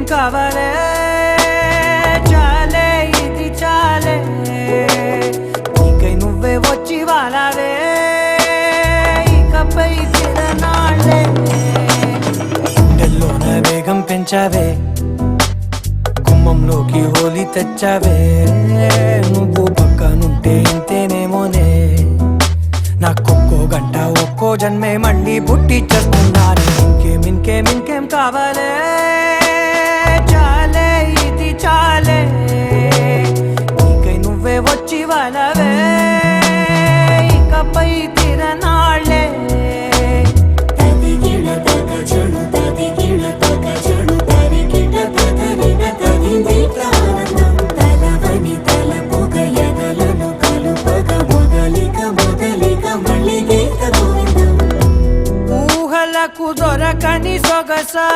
కావాలే చాలే ఇది చాలే నీకై నువ్వే వచ్చి వాలావే ఇకపై తిరనాళ్ళే గుండెల్లోన వేగం పెంచావే గుమ్మంలోకి హోలీ తెచ్చావే నువ్వు పక్కనుంటే ఇంతేనేమోనే నాకొక్కో గంట ఒక్కో జన్మే మళ్ళీ పుట్టి చేస్తున్నాను ఇంకేం కావాలే చాలే ఇది చాలే నీకై నువ్వే వచ్చి వాలవే ఇకపై తిరనాళ్ళే ఊహలకు దొరకని సొగసా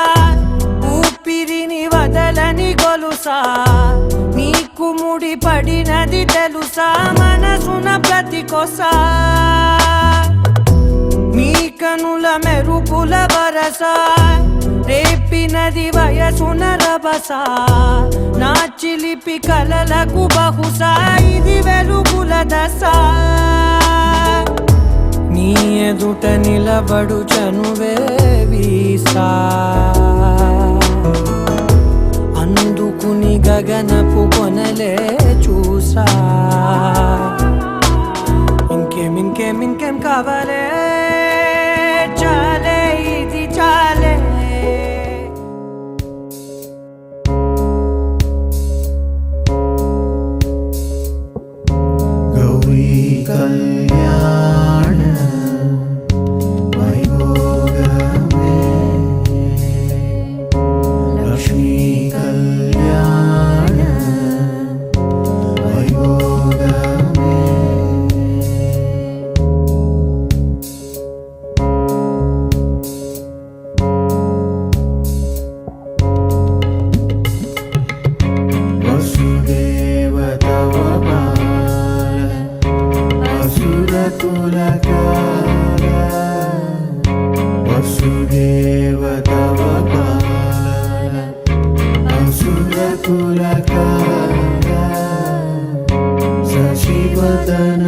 ఊపిరిని వదలని గొలుసా నీకు ముడి పడినది తెలుసా మనసున ప్రతి కొసా మీ కనుల మెరుపుల వరసా రేపినది వయసున రభసా నా చిలిపి కలలకు బహుశా ఇది వెలుగుల దశ నీ ఎదుట నిలబడు చనువే వీసా అందుకుని గగనపు కొనలే చూసా ఇంకేం కావాలే చాలే ఇది చాలే గౌరీ కళ్యాణ వైభోగమే లక్ష్మీ కళ్యాణ వైభోగమే వసుదేవ తవ బాల అసురకులకార వసుదేవ తవ బాల అసురకులకార శశివదన